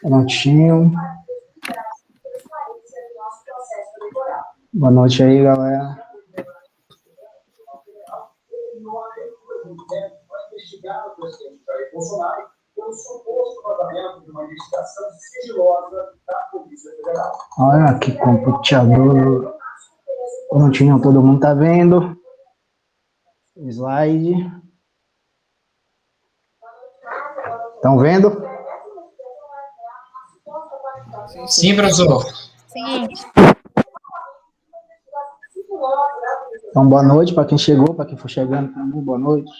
Prontinho. Boa noite aí, galera. Investigado o presidente Jair Bolsonaro pelo suposto vazamento de uma investigação sigilosa da Polícia Federal. Olha que computador. Prontinho, todo mundo tá vendo. Slide. Estão vendo? Sim, professor. Sim. Então, boa noite para quem chegou, para quem for chegando também, boa noite.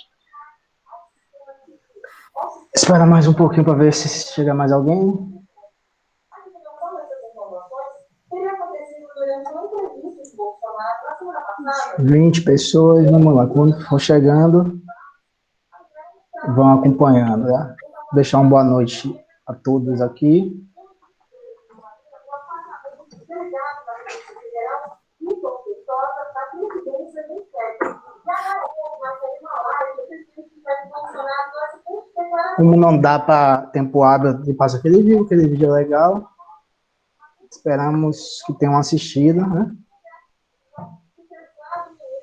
Espera mais um pouquinho para ver se chega mais alguém. 20 pessoas, vamos lá. Quando for chegando, vão acompanhando, né? Vou deixar uma boa noite a todos aqui. Como não dá para tempo hábil de passar aquele vídeo é legal. Esperamos que tenham assistido, né?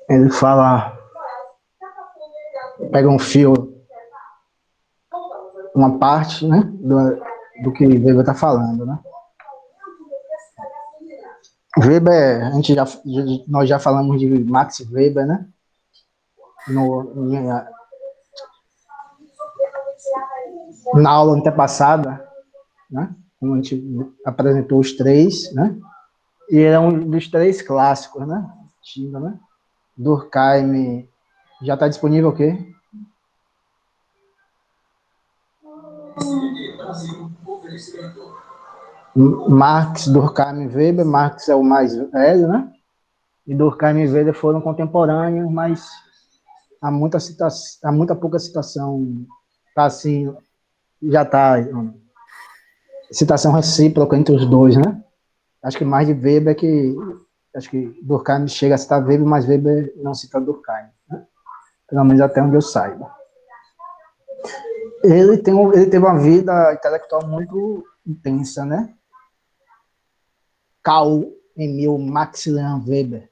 Ele fala, pega um fio, uma parte, né, do que Weber está falando, né? Weber, nós já falamos de Max Weber, né? Na aula antepassada, né? Como a gente apresentou os três, né? E ele é um dos três clássicos, né? Né? Durkheim, já está disponível o quê? Marx, Durkheim e Weber. Marx é o mais velho, né? E Durkheim e Weber foram contemporâneos, mas há muita pouca citação, tá assim, já está citação recíproca entre os dois, né? Acho que mais de Weber acho que Durkheim chega a citar Weber, mas Weber não cita Durkheim, né? Pelo menos até onde eu saiba. Ele teve uma vida intelectual muito intensa, né? Karl Emil Max Leon Weber,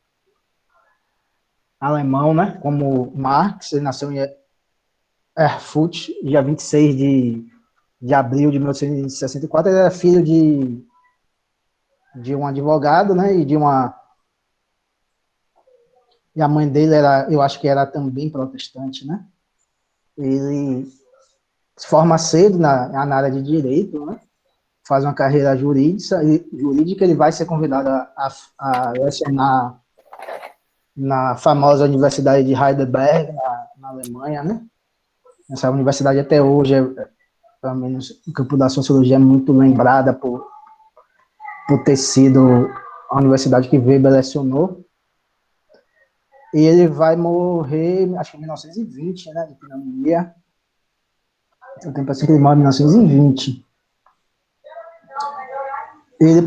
alemão, né? Como Marx, ele nasceu em Erfurt, dia 26 de abril de 1964. Ele era filho de um advogado, né? E a mãe dele eu acho que era também protestante, né? Ele se forma cedo na área de direito, né? Faz uma carreira jurídica, ele vai ser convidado a lecionar na famosa Universidade de Heidelberg, na Alemanha, né? Essa universidade até hoje, pelo menos no campo da sociologia, é muito lembrada por ter sido a universidade que Weber lecionou. E ele vai morrer, acho que em 1920, né, de pneumonia. Eu tenho paciente que ele morre em 1920. Ele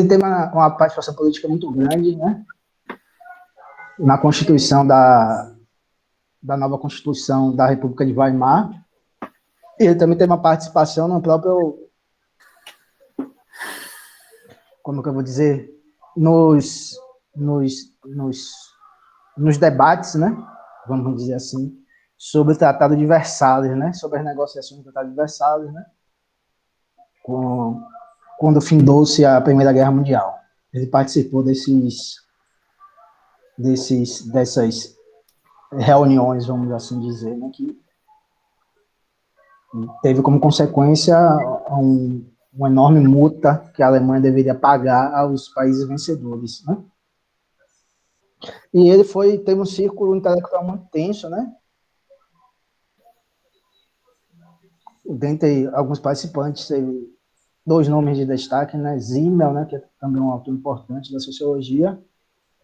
tem uma participação política muito grande, né? Na Constituição da nova Constituição da República de Weimar. E ele também tem uma participação no próprio, como que eu vou dizer, nos debates, né? Vamos dizer assim, sobre o Tratado de Versalhes, né? Sobre as negociações do Tratado de Versalhes, né? Quando findou-se a Primeira Guerra Mundial. Ele participou dessas reuniões, vamos assim dizer, né, que teve como consequência uma enorme multa que a Alemanha deveria pagar aos países vencedores, né? E ele teve um círculo intelectual muito tenso, né? Dentre alguns participantes, teve dois nomes de destaque, né? Simmel, né, que é também um autor importante da sociologia,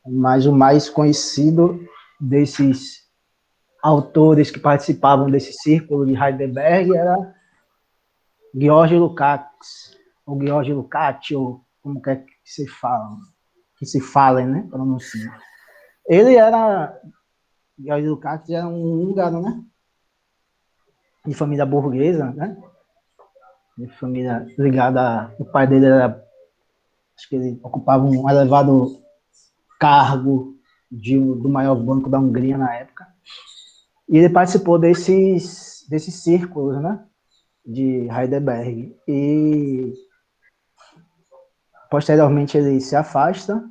mas o mais conhecido desses autores que participavam desse círculo de Heidelberg era George Lukács, ou George Lukács, ou como quer que se fale, né, pronuncia. George Lukács era um húngaro, né, de família burguesa, né, de família ligada. O pai dele era, acho que ele ocupava um elevado cargo do maior banco da Hungria na época. E ele participou desses círculos, né, de Heidelberg. E posteriormente ele se afasta,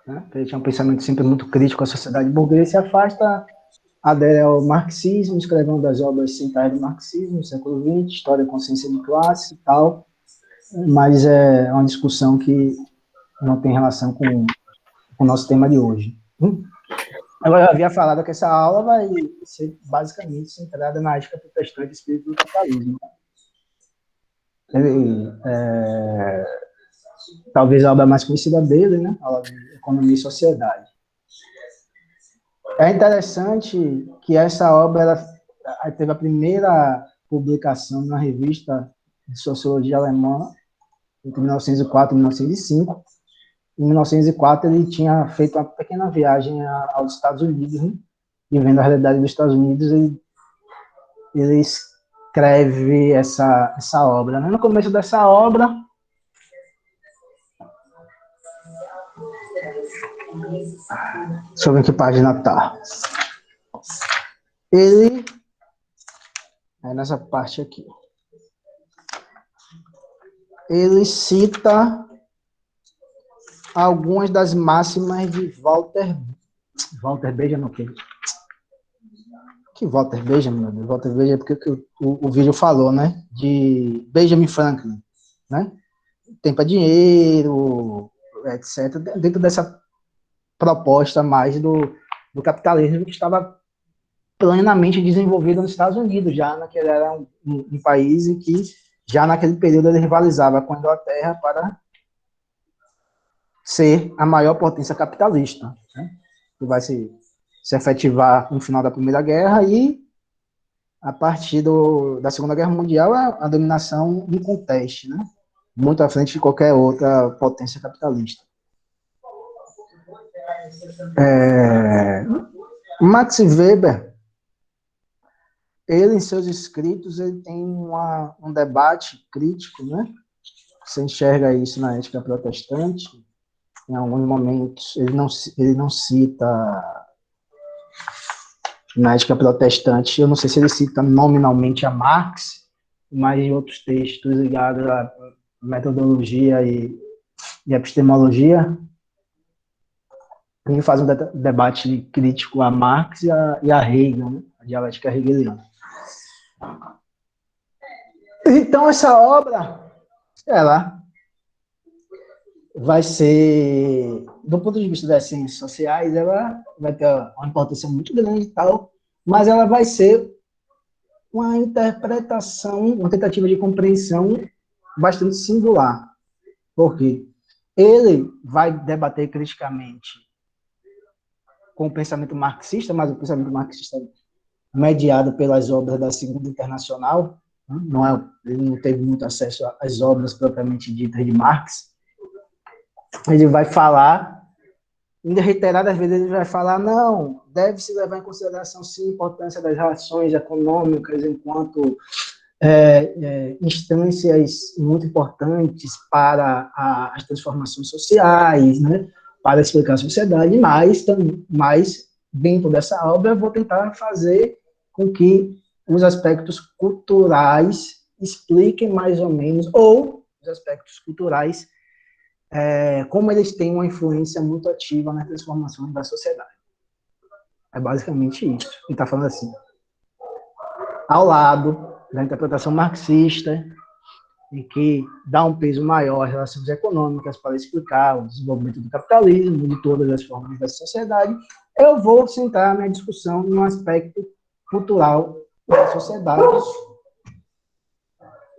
né, ele tinha um pensamento sempre muito crítico à sociedade burguesa, se afasta, adere ao marxismo, escreveu uma das obras centrais do marxismo no século XX, História e Consciência de Classe e tal, mas é uma discussão que não tem relação com o nosso tema de hoje. Agora, eu havia falado que essa aula vai ser basicamente centrada na ética protestante e espírito do capitalismo. Ele, talvez a obra mais conhecida dele, né? A aula de Economia e Sociedade. É interessante que essa obra ela teve a primeira publicação na revista de Sociologia Alemã entre 1904 e 1905. Em 1904, ele tinha feito uma pequena viagem aos Estados Unidos, né? E vendo a realidade dos Estados Unidos, ele escreve essa obra. Né? No começo dessa obra, deixa eu ver que página está. Ele, nessa parte aqui, ele cita algumas das máximas de Walter Benjamin, que Walter Benjamin, meu Deus, Walter Benjamin é porque o vídeo falou, né, de Benjamin Franklin, né, tempo é dinheiro, etc., dentro dessa proposta mais do capitalismo que estava plenamente desenvolvido nos Estados Unidos, já naquele era um país em que já naquele período ele rivalizava com a Inglaterra para ser a maior potência capitalista, né? Que vai se efetivar no final da Primeira Guerra e, a partir da Segunda Guerra Mundial, a dominação inconteste, né? Muito à frente de qualquer outra potência capitalista. Max Weber, ele, em seus escritos, ele tem um debate crítico, né? Você enxerga isso na ética protestante. Em alguns momentos, ele não cita na ética protestante, eu não sei se ele cita nominalmente a Marx, mas em outros textos ligados à metodologia e epistemologia, ele faz um debate crítico a Marx e a Hegel, né? A dialética hegeliana. Então, essa obra, ela vai ser, do ponto de vista das ciências sociais, ela vai ter uma importância muito grande e tal, mas ela vai ser uma interpretação, uma tentativa de compreensão bastante singular. Por quê? Ele vai debater criticamente com o pensamento marxista, mas o pensamento marxista mediado pelas obras da Segunda Internacional, ele não teve muito acesso às obras propriamente ditas de Marx. Ele vai falar, ainda reiteradas vezes, ele vai falar, não, deve-se levar em consideração, sim, a importância das relações econômicas enquanto instâncias muito importantes para as transformações sociais, né, para explicar a sociedade, mas dentro dessa obra eu vou tentar fazer com que os aspectos culturais expliquem mais ou menos, ou os aspectos culturais como eles têm uma influência muito ativa nas transformações da sociedade. É basicamente isso. Ele está falando assim. Ao lado da interpretação marxista, em que dá um peso maior às relações econômicas para explicar o desenvolvimento do capitalismo, de todas as formas da sociedade, eu vou centrar minha discussão no aspecto cultural da sociedade,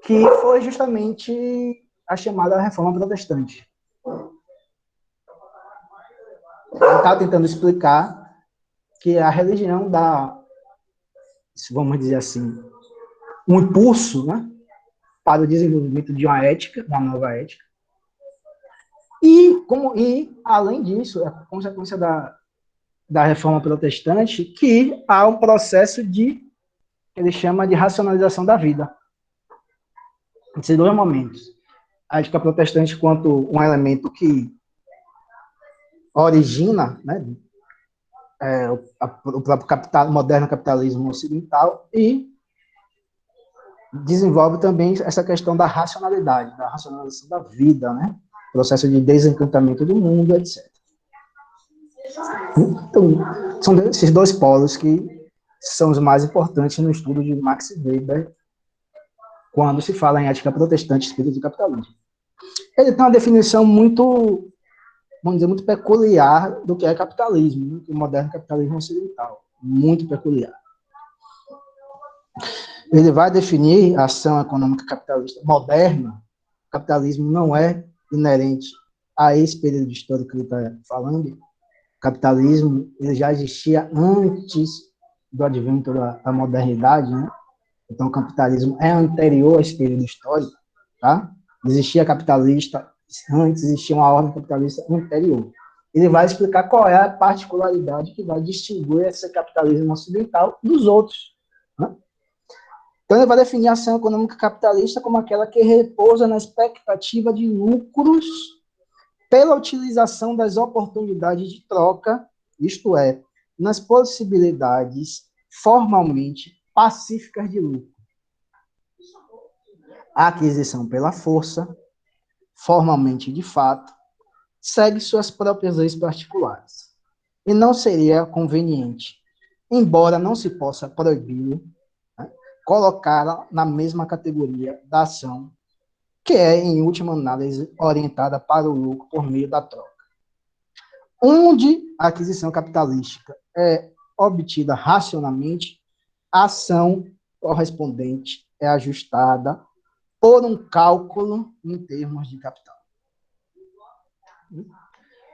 que foi justamente a chamada Reforma Protestante. Ele está tentando explicar que a religião dá, vamos dizer assim, um impulso, né, para o desenvolvimento de uma ética, uma nova ética. E além disso, é consequência da Reforma Protestante, que há um processo que ele chama de racionalização da vida. Esses dois momentos. A ética protestante quanto um elemento que origina, né, o próprio moderno capitalismo ocidental e desenvolve também essa questão da racionalidade, da racionalização da vida, né? Processo de desencantamento do mundo, etc. Então, são esses dois polos que são os mais importantes no estudo de Max Weber quando se fala em ética protestante e espírito do capitalismo. Ele tem uma definição muito, vamos dizer, muito peculiar do que é capitalismo, né? O moderno capitalismo ocidental, muito peculiar. Ele vai definir a ação econômica capitalista moderna. O capitalismo não é inerente a esse período histórico que ele está falando. O capitalismo ele já existia antes do advento da modernidade, né? Então, o capitalismo é anterior a esse período histórico, tá? Existia capitalista antes, existia uma ordem capitalista anterior. Ele vai explicar qual é a particularidade que vai distinguir esse capitalismo ocidental dos outros, né? Então, ele vai definir a ação econômica capitalista como aquela que repousa na expectativa de lucros pela utilização das oportunidades de troca, isto é, nas possibilidades formalmente pacíficas de lucro. A aquisição pela força, formalmente de fato, segue suas próprias leis particulares. E não seria conveniente, embora não se possa proibi-lo, colocá-la na mesma categoria da ação, que é, em última análise, orientada para o lucro por meio da troca. Onde a aquisição capitalística é obtida racionalmente, a ação correspondente é ajustada por um cálculo em termos de capital.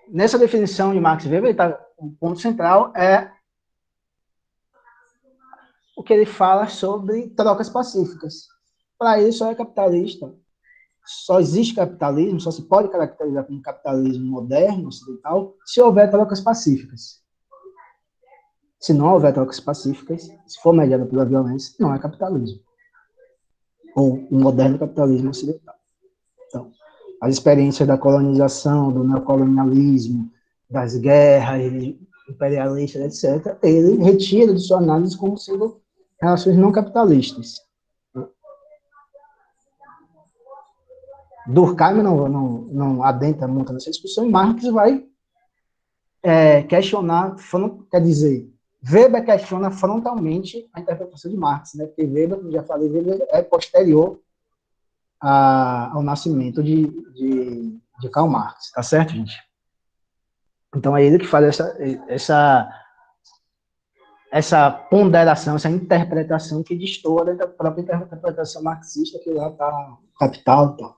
Nessa definição de Max Weber, o ponto central é o que ele fala sobre trocas pacíficas. Para ele, só é capitalista, só existe capitalismo, só se pode caracterizar como capitalismo moderno, ocidental, se houver trocas pacíficas. Se não houver trocas pacíficas, se for mediada pela violência, não é capitalismo. Ou o moderno capitalismo ocidental. Então, as experiências da colonização, do neocolonialismo, das guerras imperialistas, etc., ele retira de sua análise como sendo relações não capitalistas. Durkheim não adentra muito nessa discussão, e Marx vai questionar, quer dizer, Weber questiona frontalmente a interpretação de Marx, né? Porque Weber, como já falei, Weber é posterior ao nascimento de Karl Marx, tá certo, gente? Então é ele que faz essa ponderação, essa interpretação que destoa da própria interpretação marxista que lá está Capital, tá,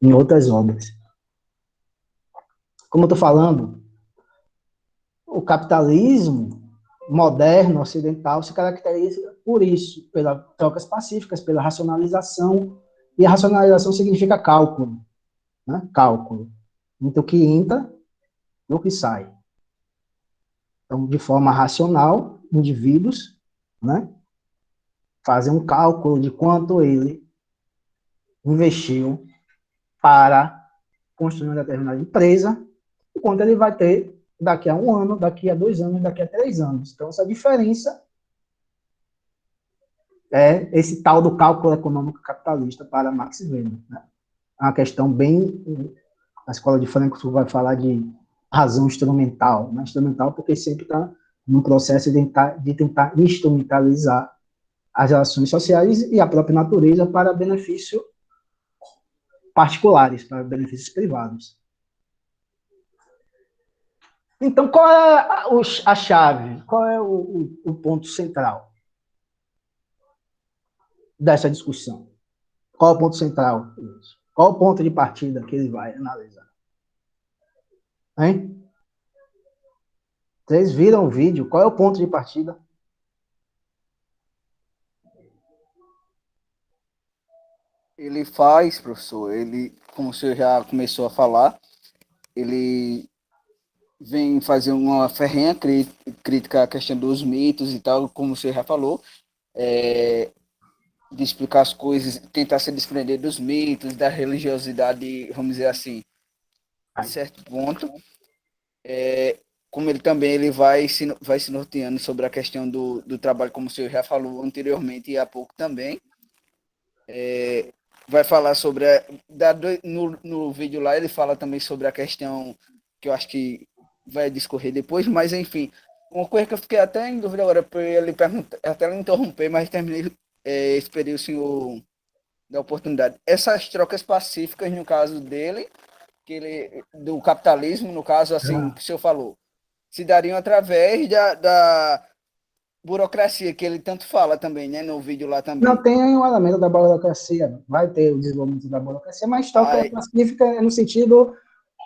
em outras obras. Como eu estou falando, o capitalismo moderno, ocidental, se caracteriza por isso, pelas trocas pacíficas, pela racionalização, e a racionalização significa cálculo, né? Cálculo. Então, o que entra e o que sai. Então, de forma racional, indivíduos, né, fazem um cálculo de quanto ele investiu para construir uma determinada empresa, e quanto ele vai ter daqui a 1 ano, daqui a 2 anos, daqui a 3 anos. Então, essa diferença é esse tal do cálculo econômico capitalista para Max Weber, né? É uma questão bem... A escola de Frankfurt vai falar de razão instrumental, né? Instrumental porque sempre está num processo de tentar instrumentalizar as relações sociais e a própria natureza para benefício particulares, para benefícios privados. Então, qual é a chave? Qual é o ponto central dessa discussão? Qual é o ponto central? Qual é o ponto de partida que ele vai analisar? Hein? Vocês viram o vídeo? Qual é o ponto de partida? Ele faz, professor, ele, como o senhor já começou a falar, ele vem fazer uma ferrenha crítica à questão dos mitos e tal, como o senhor já falou, de explicar as coisas, tentar se desprender dos mitos, da religiosidade, vamos dizer assim, de certo ponto. Como ele também vai se norteando sobre a questão do trabalho, como o senhor já falou anteriormente e há pouco também. Vai falar sobre no vídeo lá ele fala também sobre a questão que eu acho que vai discorrer depois, mas enfim, uma coisa que eu fiquei até em dúvida agora para ele perguntar, até ele interromper, mas terminei esperei o senhor da oportunidade. Essas trocas pacíficas no caso dele, que ele do capitalismo, no caso assim que o senhor falou, se dariam através da burocracia que ele tanto fala também, né, no vídeo lá Não também. tem um elemento da burocracia, vai ter o desenvolvimento da burocracia, mas troca Aí, pacífica no sentido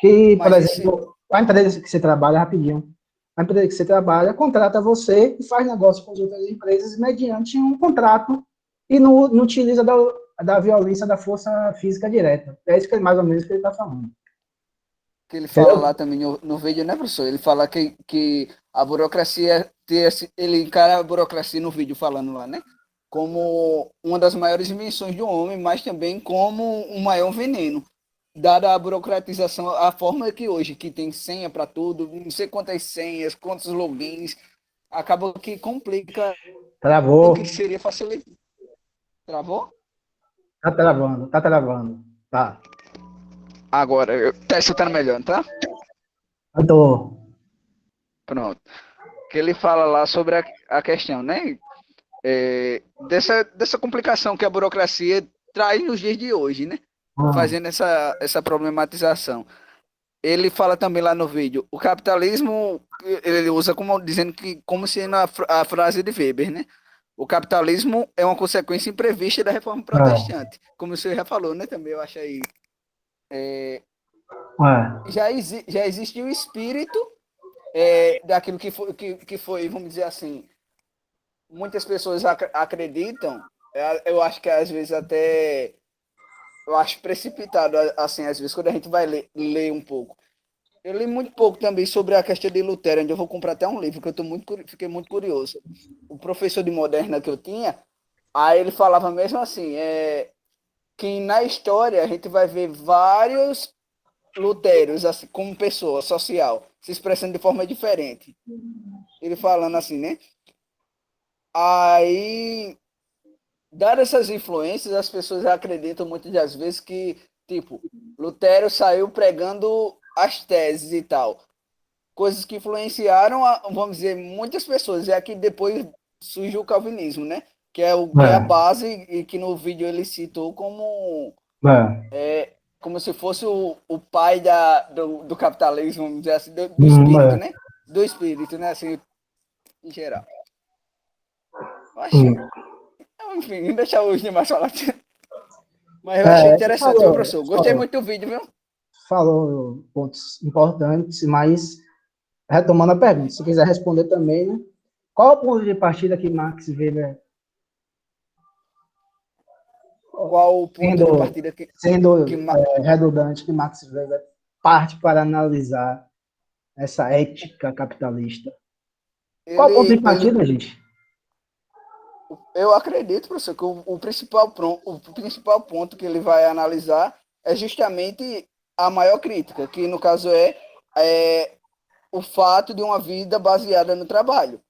que, por mas esse exemplo, a empresa que você trabalha, rapidinho, a empresa que você trabalha contrata você e faz negócio com as outras empresas mediante um contrato e não utiliza da violência da força física direta. É isso que mais ou menos que ele está falando. que ele fala lá Entendeu? também no vídeo, né, professor? Ele fala que a burocracia, ele encara a burocracia no vídeo falando lá, né? Como uma das maiores invenções do homem, mas também como um maior veneno. Dada a burocratização, a forma que hoje, que tem senha para tudo, não sei quantas senhas, quantos logins, acaba que complica o que Travou, seria facilitar. Travou? tá travando, tá travando. Tá. Agora, tá escutando melhor, tá? Eu tô. Pronto. Que ele fala lá sobre a questão, né? Dessa complicação que a burocracia traz nos dias de hoje, né? Ah, Fazendo essa problematização. Ele fala também lá no vídeo, o capitalismo, ele usa como dizendo que, como sendo a frase de Weber, né? O capitalismo é uma consequência imprevista da reforma é, protestante. Como o senhor já falou, né? Também eu acho aí. é. Já existe o espírito daquilo que foi, vamos dizer assim, muitas pessoas acreditam, eu acho que às vezes até, eu acho precipitado, assim, às vezes, quando a gente vai ler um pouco. Eu li muito pouco também sobre a questão de Lutero, onde eu vou comprar até um livro, que fiquei muito curioso. O professor de moderna que eu tinha, aí ele falava mesmo assim, que na história a gente vai ver vários Luteros, assim, como pessoa social, se expressando de forma diferente. Ele falando assim, né? Aí dadas essas influências, as pessoas acreditam muitas das vezes que, tipo, Lutero saiu pregando as teses e tal. Coisas que influenciaram, vamos dizer, muitas pessoas. É que depois surgiu o calvinismo, né? Que é a É, base e que no vídeo ele citou é. como se fosse o pai do capitalismo, vamos dizer assim, do espírito, É. né? Do espírito, né? Assim, em geral. Acho, Hum. enfim, deixa os demais falar. Mas eu achei É, interessante, viu, professor? Gostei muito do vídeo, viu? falou pontos importantes, mas retomando a pergunta, se quiser responder também, né? Qual é o ponto de partida que Max Weber, Qual o ponto de sendo, partida que redundante, que Max Weber parte para analisar essa ética capitalista? Qual é o ponto de ele, partida, gente? eu acredito, professor, que o principal ponto que ele vai analisar é justamente a maior crítica, que no caso é o fato de uma vida baseada no trabalho.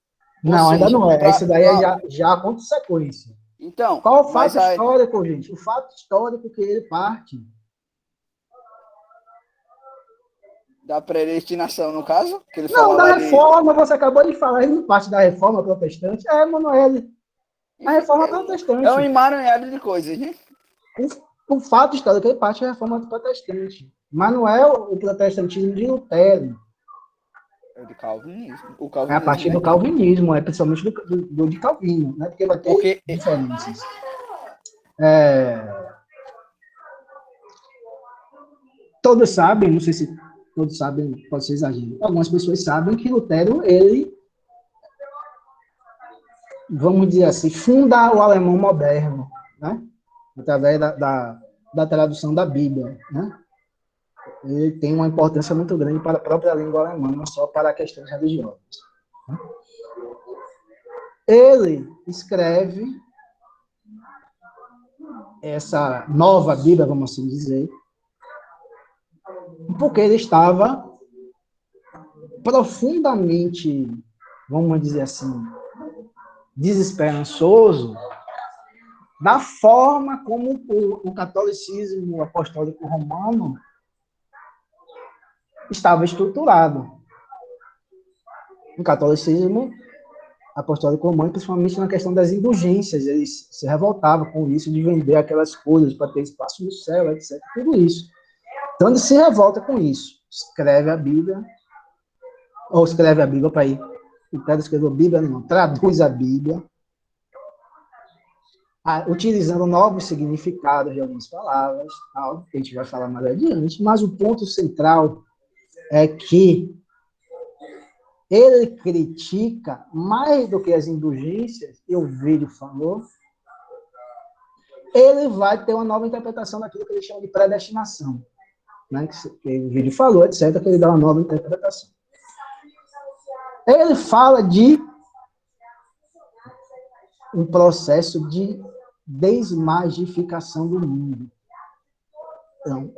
Ou Não, ainda seja, não é. Isso daí é já a consequência. então, Qual é o mas fato histórico, gente? O fato histórico que ele parte. da predestinação, no caso, que ele Não, fala da lá de. reforma, você acabou de falar, ele não parte da reforma protestante. É, Manoel, a Enfim, reforma é um protestante. emaranhado de coisas, né? O fato histórico, ele parte da reforma protestante. Mas não é o protestantismo de Lutero. É o de calvinismo. O É a calvinismo, partir né? do calvinismo, é principalmente do de Calvino, né? Porque vai ter Porque diferenças. É, todos sabem, não sei se todos sabem, pode ser exagero. Algumas pessoas sabem que Lutero, ele, vamos dizer assim, funda o alemão moderno, né? Através da tradução da Bíblia, né? Ele tem uma importância muito grande para a própria língua alemã, não só para questões religiosas. Ele escreve essa nova Bíblia, vamos assim dizer, porque ele estava profundamente, vamos dizer assim, desesperançoso da forma como o catolicismo apostólico romano estava estruturado. O catolicismo apostólico romano, principalmente na questão das indulgências, eles se revoltavam com isso, de vender aquelas coisas para ter espaço no céu, etc. Tudo isso. Então, ele se revolta com isso. Escreve a Bíblia, ou escreve a Bíblia para ir. O cara escreveu a Bíblia, não, traduz a Bíblia, utilizando novos significados de algumas palavras, tal, que a gente vai falar mais adiante, mas o ponto central é que ele critica, mais do que as indulgências, e o vídeo falou, ele vai ter uma nova interpretação daquilo que ele chama de predestinação. Né, que o vídeo falou, etc., que ele dá uma nova interpretação. Ele fala de um processo de desmagificação do mundo. Então,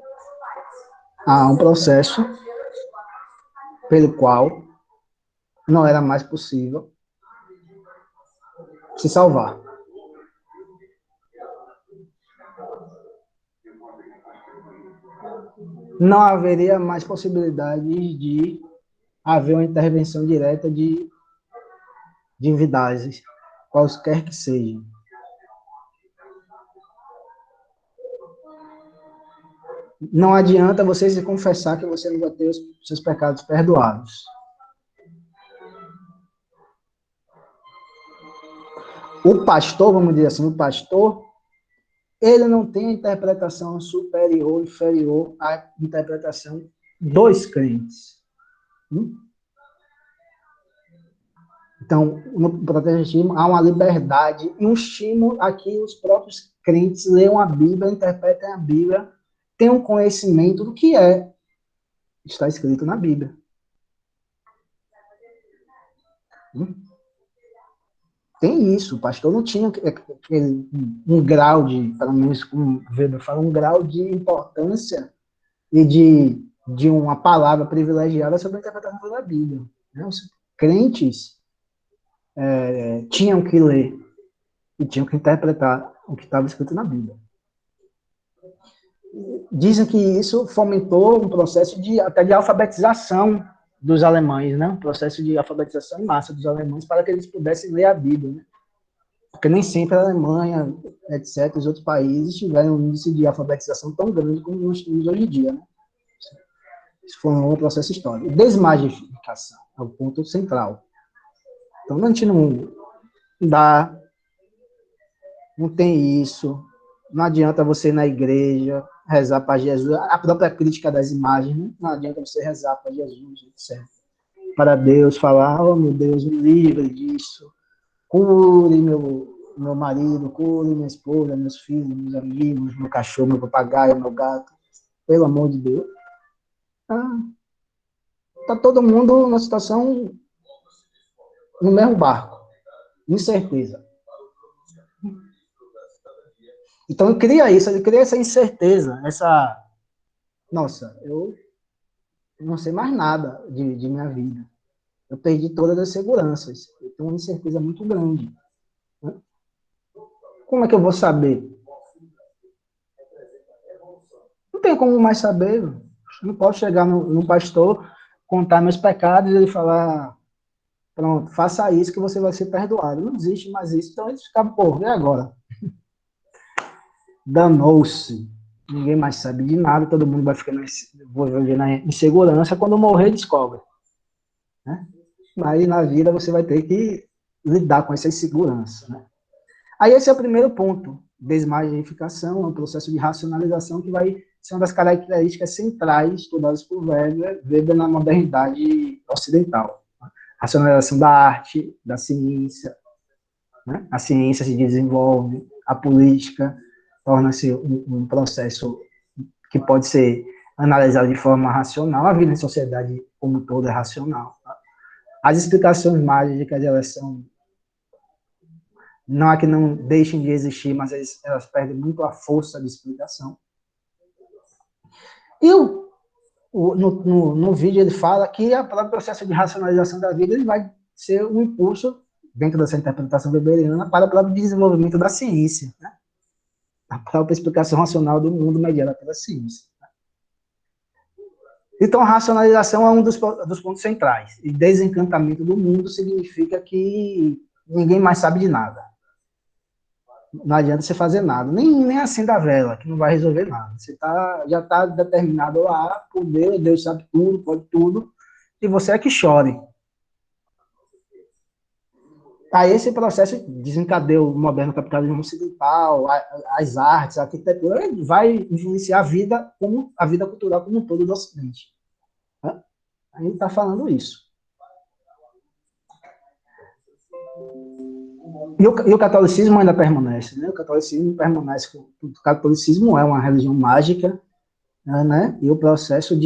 há um processo pelo qual não era mais possível se salvar. Não haveria mais possibilidade de haver uma intervenção direta de divindades, quaisquer que sejam. Não adianta você se confessar que você não vai ter os seus pecados perdoados. O pastor, vamos dizer assim, o pastor, ele não tem a interpretação superior, inferior à interpretação dos crentes. Então, no protestantismo, há uma liberdade e um estímulo a que os próprios crentes leiam a Bíblia, interpretem a Bíblia, tenham conhecimento do que está escrito na Bíblia. Tem isso, o pastor não tinha um grau de, pelo menos como Weber fala, um grau de importância e de uma palavra privilegiada sobre a interpretação da Bíblia. Os crentes tinham que ler e tinham que interpretar o que estava escrito na Bíblia. Dizem que isso fomentou um processo até de alfabetização dos alemães, né? Um processo de alfabetização em massa dos alemães para que eles pudessem ler a Bíblia, né? Porque nem sempre a Alemanha, etc., os outros países tiveram um índice de alfabetização tão grande como nós temos hoje em dia, né? Isso foi um processo histórico. Desmagificação é o ponto central. Então, a gente não tem isso, não adianta você ir na igreja rezar para Jesus, a própria crítica das imagens, né? Não adianta você rezar para Jesus, etc. Para Deus, falar, oh meu Deus, me livre disso, cure meu marido, cure minha esposa, meus filhos, meus amigos, meu cachorro, meu papagaio, meu gato, pelo amor de Deus. Está todo mundo numa situação no mesmo barco, incerteza. Então, ele cria essa incerteza, nossa, eu não sei mais nada de minha vida. Eu perdi todas as seguranças. Eu tenho uma incerteza muito grande. Como é que eu vou saber? Não tem como mais saber. Eu não posso chegar no pastor, contar meus pecados e ele falar, pronto, faça isso que você vai ser perdoado. Não existe mais isso. Então, eles ficam, e agora? Danou-se. Ninguém mais sabe de nada, todo mundo vai ficar na insegurança. Quando morrer, descobre. Né? Mas na vida você vai ter que lidar com essa insegurança. Né? Aí esse é o primeiro ponto. Desmagificação, é um processo de racionalização que vai ser uma das características centrais estudadas por Weber na modernidade ocidental. Racionalização da arte, da ciência. Né? A ciência se desenvolve, a política torna-se um processo que pode ser analisado de forma racional. A vida em sociedade como toda é racional. Tá? As explicações mágicas, elas são Não é que não deixem de existir, mas elas perdem muito a força de explicação. E no vídeo ele fala que o próprio processo de racionalização da vida ele vai ser um impulso, dentro dessa interpretação weberiana, para o próprio desenvolvimento da ciência, né? A própria explicação racional do mundo mediada pela ciência. Então, a racionalização é um dos pontos centrais. E desencantamento do mundo significa que ninguém mais sabe de nada. Não adianta você fazer nada. Nem acender a vela, que não vai resolver nada. Você já está determinado por Deus, Deus sabe tudo, pode tudo, e você é que chore. Aí esse processo desencadeia o moderno capitalismo ocidental, as artes, a arquitetura, vai influenciar a vida cultural como um todo do Ocidente. A gente está falando isso. E o catolicismo ainda permanece, né? O catolicismo permanece, o catolicismo é uma religião mágica, né? E o processo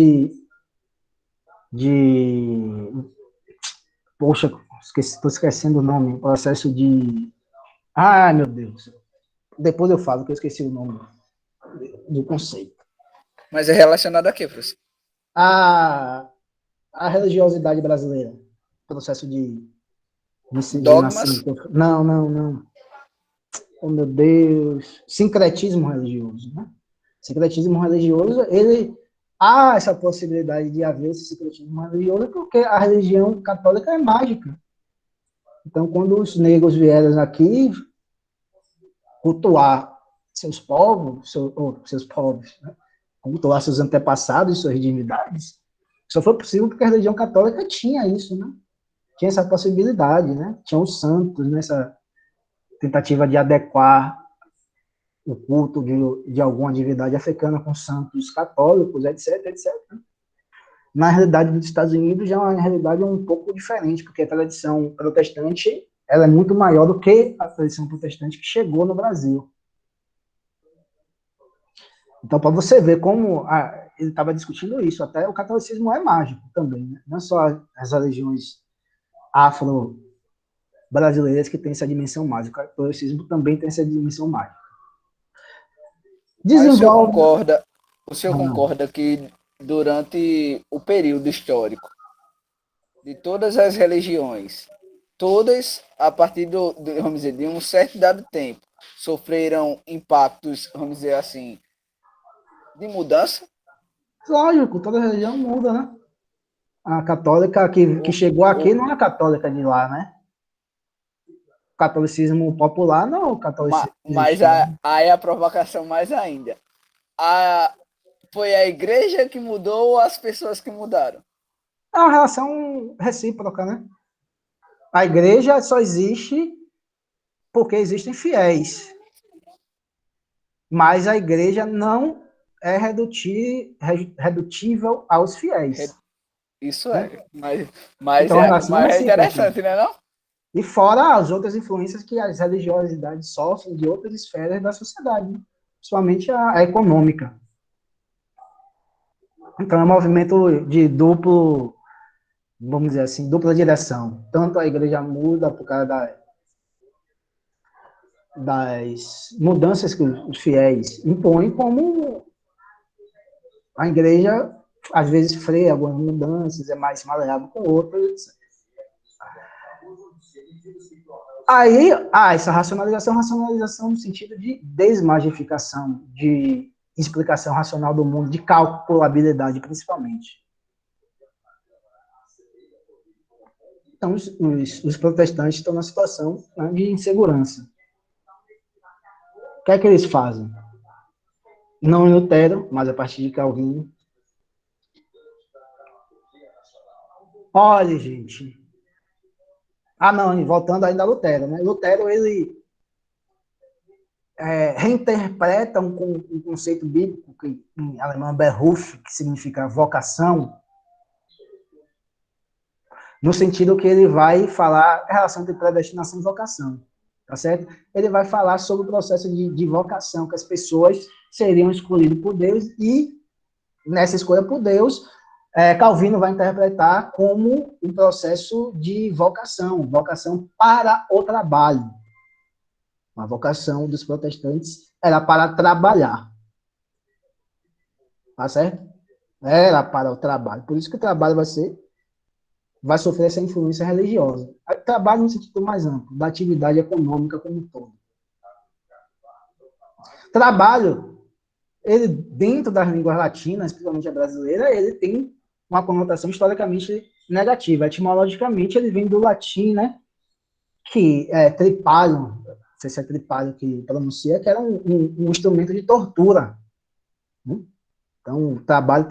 poxa, estou esquecendo o nome, o processo de... Ai, meu Deus. Depois eu falo, que eu esqueci o nome do conceito. Mas é relacionado a quê, professor? A religiosidade brasileira. Processo de dogmas? Não. Oh, meu Deus. Sincretismo religioso, né? Sincretismo religioso, há essa possibilidade de haver esse sincretismo religioso porque a religião católica é mágica. Então, quando os negros vieram aqui cultuar seus povos, né? Cultuar seus antepassados e suas divindades, só foi possível porque a religião católica tinha isso, né? Tinha essa possibilidade, né? Tinha os santos, nessa tentativa de adequar o culto de alguma divindade africana com santos católicos, etc, etc. Na realidade dos Estados Unidos já é uma realidade um pouco diferente, porque a tradição protestante ela é muito maior do que a tradição protestante que chegou no Brasil. Então, para você ver como ele estava discutindo isso, até o catolicismo é mágico também, né? Não só as religiões afro-brasileiras que têm essa dimensão mágica, o catolicismo também tem essa dimensão mágica. O senhor concorda que durante o período histórico de todas as religiões, todas, a partir vamos dizer, de um certo dado tempo, sofreram impactos, vamos dizer assim, de mudança? Lógico, toda religião muda, né? A católica que chegou aqui não é a católica de lá, né? O catolicismo popular não é o catolicismo. Mas aí a provocação mais ainda. Foi a igreja que mudou ou as pessoas que mudaram? É uma relação recíproca, né? A igreja só existe porque existem fiéis. Mas a igreja não é redutível aos fiéis. Isso é. Mas então, é interessante, né, não? E fora as outras influências que as religiosidades sofrem de outras esferas da sociedade, né? Principalmente a econômica. Então, é um movimento de vamos dizer assim, dupla direção. Tanto a igreja muda por causa das mudanças que os fiéis impõem, como a igreja, às vezes, freia algumas mudanças, é mais maleável com outras. Aí, essa racionalização no sentido de desmagificação, de explicação racional do mundo, de calculabilidade, principalmente. Então, os protestantes estão na situação, né, de insegurança. O que é que eles fazem? Não em Lutero, mas a partir de Calvino. Olha, gente. Não, voltando ainda a Lutero, né? Lutero, ele reinterpreta um conceito bíblico, que em alemão é Beruf, que significa vocação, no sentido que ele vai falar a relação entre predestinação e vocação, tá certo? Ele vai falar sobre o processo de vocação, que as pessoas seriam escolhidas por Deus, e nessa escolha por Deus, Calvino vai interpretar como um processo de vocação para o trabalho. A vocação dos protestantes era para trabalhar. Tá certo? Era para o trabalho. Por isso que o trabalho vai sofrer essa influência religiosa. O trabalho no sentido mais amplo, da atividade econômica como um todo. Trabalho, ele, dentro das línguas latinas, principalmente a brasileira, ele tem uma conotação historicamente negativa. Etimologicamente, ele vem do latim, né? Que é tripalium, não sei se é tripalium que pronuncia, que era um instrumento de tortura. Né? Então, o trabalho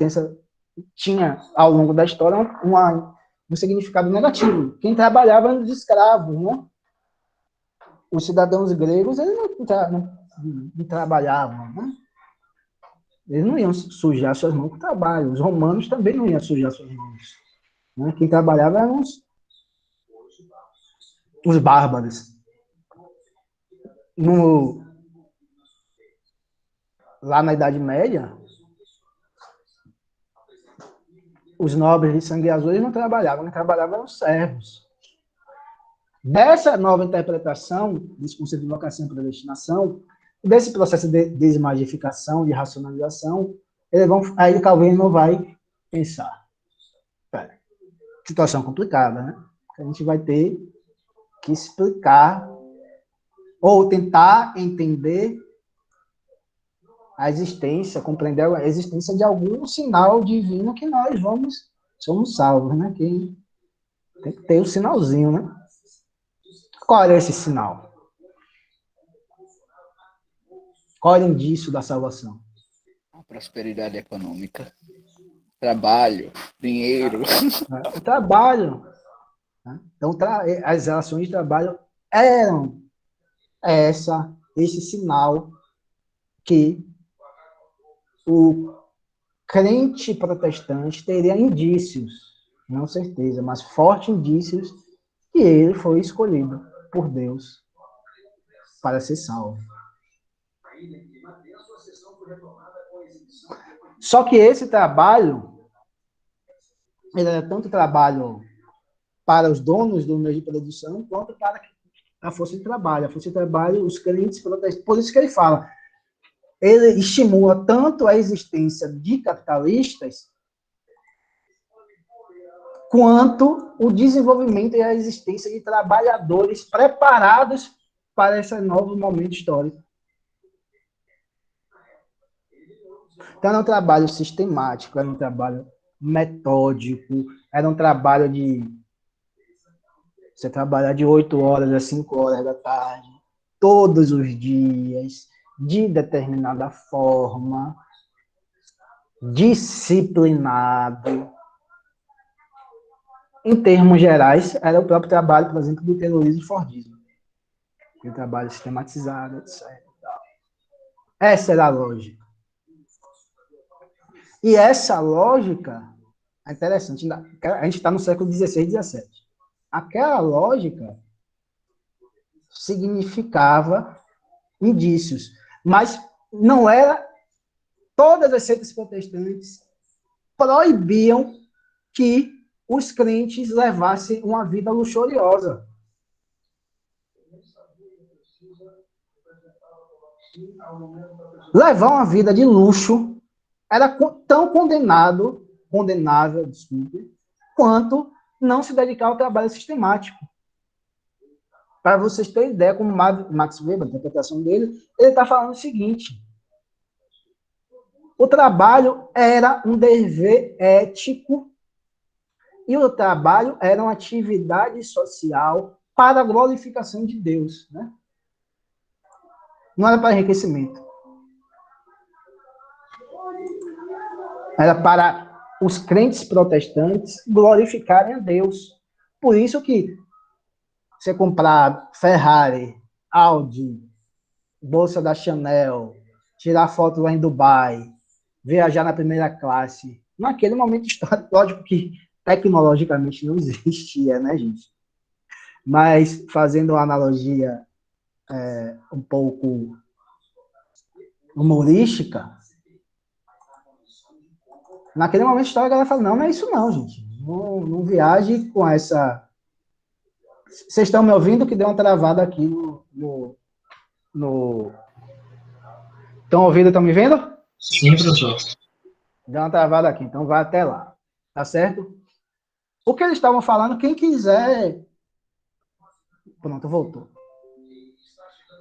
tinha, ao longo da história, um significado negativo. Quem trabalhava eram os escravos, né? Os cidadãos gregos, eles não trabalhavam, né? Eles não iam sujar suas mãos com o trabalho. Os romanos também não iam sujar suas mãos. Né? Quem trabalhava eram os bárbaros. Lá na Idade Média, os nobres de sangue azul eles não trabalhavam, quem trabalhava eram os servos. Dessa nova interpretação desse conceito de vocação e predestinação, desse processo de desmagificação, de racionalização, aí Calvino não vai pensar. Situação complicada, né? A gente vai ter que explicar ou tentar entender a existência, compreender a existência de algum sinal divino que nós somos salvos, né? Que tem que ter um sinalzinho, né? Qual é esse sinal? Qual é o indício da salvação? A prosperidade econômica. Trabalho, dinheiro. O trabalho. Né? Então, as relações de trabalho eram esse sinal que o crente protestante teria indícios, não certeza, mas fortes indícios que ele foi escolhido por Deus para ser salvo. Só que esse trabalho, ele era tanto trabalho para os donos do meio de produção, quanto para a força de trabalho. A força de trabalho, os crentes protestantes, por isso que ele fala, ele estimula tanto a existência de capitalistas, quanto o desenvolvimento e a existência de trabalhadores preparados para esse novo momento histórico. Então, era um trabalho sistemático, era um trabalho metódico, era um trabalho de você trabalhar de 8 horas a 5 horas da tarde, todos os dias, de determinada forma, disciplinado. Em termos gerais, era o próprio trabalho, por exemplo, do terrorismo e fordismo. O trabalho sistematizado, etc. Essa era a lógica. E essa lógica é interessante. A gente está no século XVI e XVII. Aquela lógica significava indícios, mas não era. Todas as seitas protestantes proibiam que os crentes levassem uma vida luxuriosa. Levar uma vida de luxo era tão condenável, desculpe, quanto não se dedicar ao trabalho sistemático. Para vocês terem ideia, como Max Weber, a interpretação dele, ele está falando o seguinte: o trabalho era um dever ético e o trabalho era uma atividade social para a glorificação de Deus, né? Não era para enriquecimento. Era para os crentes protestantes glorificarem a Deus. Por isso que você comprar Ferrari, Audi, bolsa da Chanel, tirar foto lá em Dubai, viajar na primeira classe, naquele momento histórico, lógico que tecnologicamente não existia, né, gente? Mas, fazendo uma analogia um pouco humorística, naquele momento histórico ela fala, não é isso não, gente. Não viaje com essa... Vocês estão me ouvindo que deu uma travada aqui no no... Estão ouvindo, estão me vendo? Sim, professor. Deu uma travada aqui, então vai até lá. Tá certo? O que eles estavam falando, quem quiser... Pronto, voltou.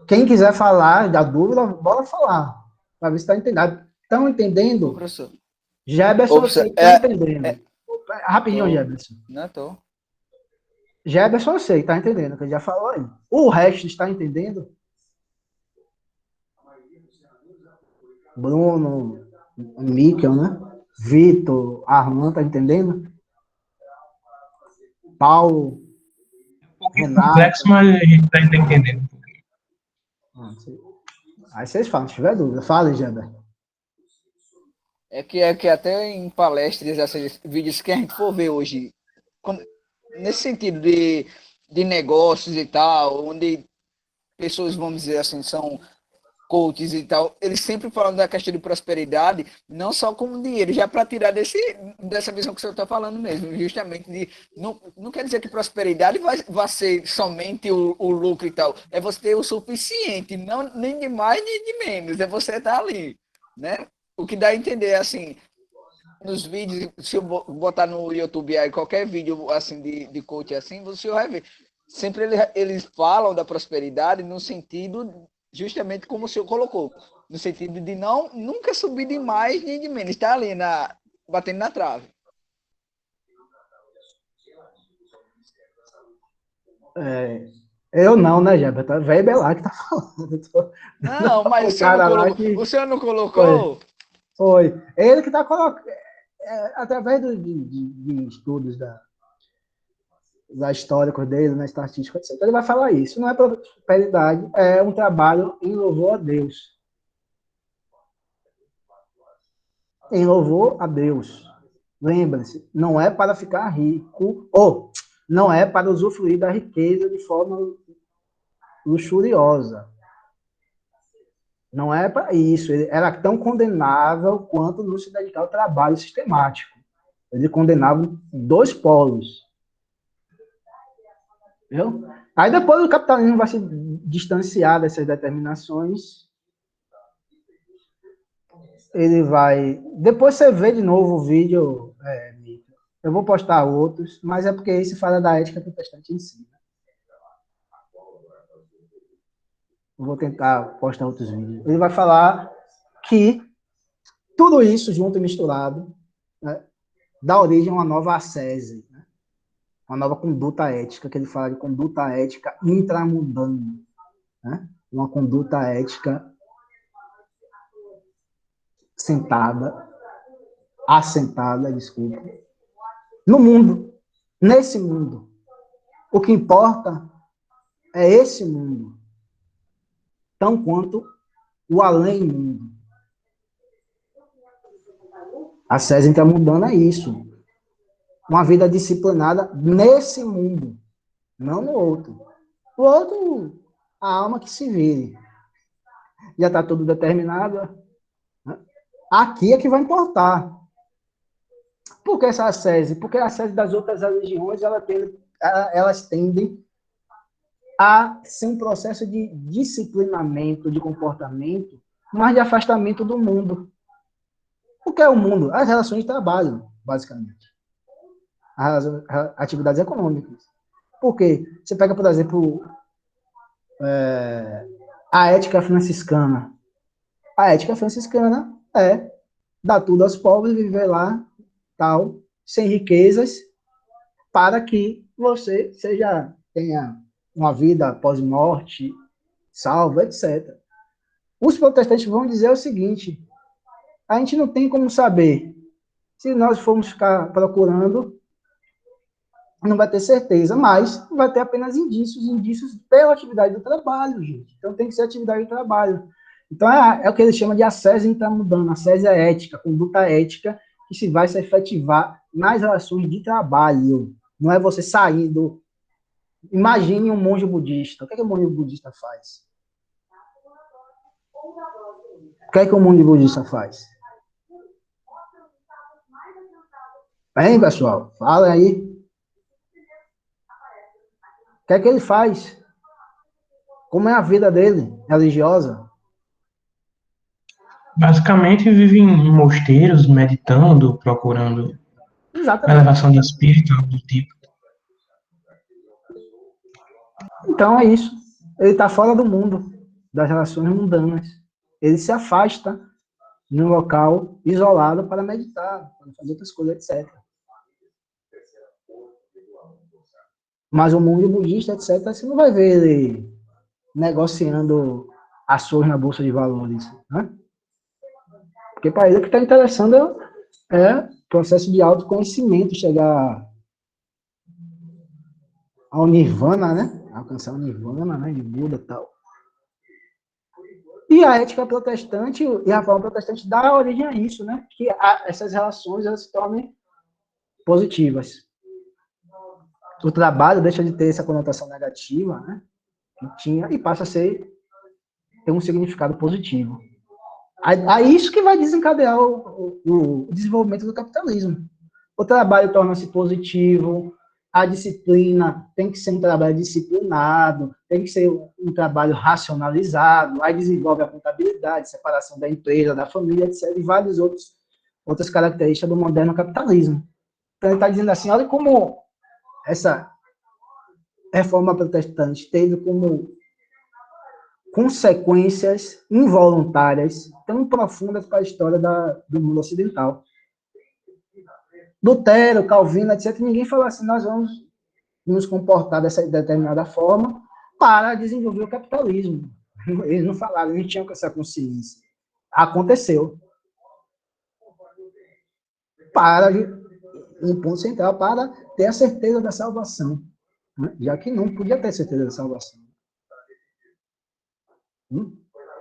Quem quiser falar da dúvida, bora falar. Para ver se está entendendo. Estão entendendo? Ô, professor. Jefferson, Ô, eu sei professor, que está entendendo. Rapidinho, tô. Jefferson. Não tô. Jefferson, eu sei que está entendendo, que ele já falou aí. O resto está entendendo? Bruno, Mikel, né? Vitor, Arlan, tá entendendo? Paulo, Um pouquinho Renato. complexo, mas a gente está entendendo. Aí vocês falam, se tiver dúvida. Fala, Jaber. É que até em palestras, esses vídeos que a gente for ver hoje, nesse sentido de negócios e tal, onde pessoas, vamos dizer assim, são coaches e tal, eles sempre falam da questão de prosperidade, não só com dinheiro, já para tirar dessa visão que o senhor está falando mesmo, justamente de. Não quer dizer que prosperidade vai ser somente o lucro e tal, é você ter o suficiente, não, nem de mais nem de menos, é você estar ali, né? O que dá a entender, assim, nos vídeos, se eu botar no YouTube aí qualquer vídeo assim de coach assim, você vai ver. Sempre eles falam da prosperidade no sentido, justamente como o senhor colocou, no sentido de não nunca subir de mais nem de menos, está ali batendo na trave. Eu não, né, Jaber? Tá velho Belar que tá falando. Não, mas O cara lá o que senhor não foi. colocou? Foi. Ele que tá colocando. Através de estudos da histórico dele, na estatística, etc. Ele vai falar isso. Não é prosperidade, é um trabalho em louvor a Deus. Em louvor a Deus. Lembre-se, não é para ficar rico, ou não é para usufruir da riqueza de forma luxuriosa. Não é para isso. Ele era tão condenável quanto não se dedicar ao trabalho sistemático. Ele condenava dois polos. Entendeu? Aí depois o capitalismo vai se distanciar dessas determinações. Ele vai. Depois você vê de novo o vídeo. Eu vou postar outros, mas é porque esse fala da ética protestante em si. Eu vou tentar postar outros vídeos. Ele vai falar que tudo isso junto e misturado, né, dá origem a uma nova ascese, né? Uma nova conduta ética, que ele fala de conduta ética intramundana, né? Uma conduta ética assentada, desculpa, no mundo, nesse mundo. O que importa é esse mundo, tão quanto o além-mundo. A SESI intramundana é isso. Uma vida disciplinada nesse mundo, não no outro. O outro, a alma que se vire. Já está tudo determinado. Aqui é que vai importar. Por que essa SESI? Porque a SESI das outras religiões, elas tendem a ser um processo de disciplinamento de comportamento, mas de afastamento do mundo. O que é o mundo? As relações de trabalho, basicamente. As atividades econômicas. Por quê? Você pega, por exemplo, a ética franciscana. A ética franciscana é dar tudo aos pobres, viver lá, tal, sem riquezas, para que você tenha uma vida pós-morte, salva, etc. Os protestantes vão dizer o seguinte: a gente não tem como saber. Se nós formos ficar procurando, não vai ter certeza, mas vai ter apenas indícios pela atividade do trabalho, gente. Então tem que ser atividade do trabalho. Então é o que eles chamam de ascese intramundana, ascese ética, conduta ética, que se vai se efetivar nas relações de trabalho. Não é você saindo. Imagine um monge budista. O que é que o monge budista faz? O que é que o monge budista faz? Hein, pessoal? Fala aí. O que é que ele faz? Como é a vida dele, religiosa? Basicamente vive em mosteiros, meditando, procurando a Exatamente. elevação do espírito, algo do tipo. Então é isso. Ele está fora do mundo, das relações mundanas. Ele se afasta num local isolado para meditar, para fazer outras coisas, etc. Mas o mundo budista, etc., você não vai ver ele negociando ações na bolsa de valores, né? Porque para ele o que está interessando é o processo de autoconhecimento, chegar ao nirvana, né? Alcançar o nirvana, né? De Buda e tal. E a ética protestante e a reforma protestante dá origem a isso, né? Que essas relações elas se tornem positivas. O trabalho deixa de ter essa conotação negativa, né? Que tinha e passa a ter um significado positivo. É isso que vai desencadear o desenvolvimento do capitalismo. O trabalho torna-se positivo, a disciplina tem que ser um trabalho disciplinado, tem que ser um trabalho racionalizado, aí desenvolve a contabilidade, separação da empresa, da família, etc., e várias outras características do moderno capitalismo. Então, ele está dizendo assim, olha como essa reforma protestante teve como consequências involuntárias tão profundas para a história do mundo ocidental. Lutero, Calvino, etc., ninguém falou assim, nós vamos nos comportar dessa determinada forma para desenvolver o capitalismo. Eles não falaram, eles tinham essa consciência. Aconteceu. Para um ponto central, para ter a certeza da salvação. Né? Já que não podia ter certeza da salvação.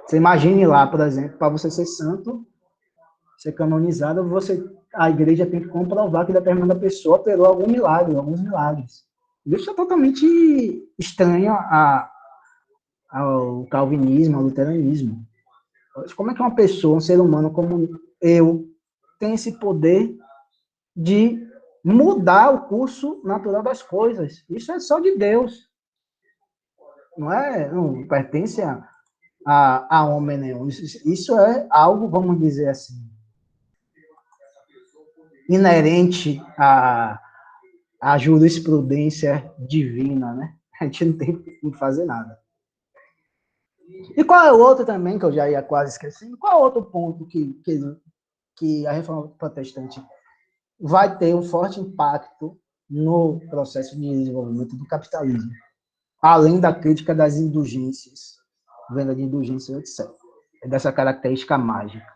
Você imagine lá, por exemplo, para você ser santo, ser canonizado, a igreja tem que comprovar que determinada pessoa operou algum milagre, alguns milagres. Isso é totalmente estranho ao calvinismo, ao luteranismo. Como é que uma pessoa, um ser humano como eu, tem esse poder de mudar o curso natural das coisas? Isso é só de Deus. Não pertence a homem nenhum. Isso é algo, vamos dizer assim, inerente à jurisprudência divina, né? A gente não tem que fazer nada. E qual é o outro também, que eu já ia quase esquecendo, qual é o outro ponto que a reforma protestante vai ter um forte impacto no processo de desenvolvimento do capitalismo, além da crítica das indulgências, venda de indulgências, etc. É dessa característica mágica.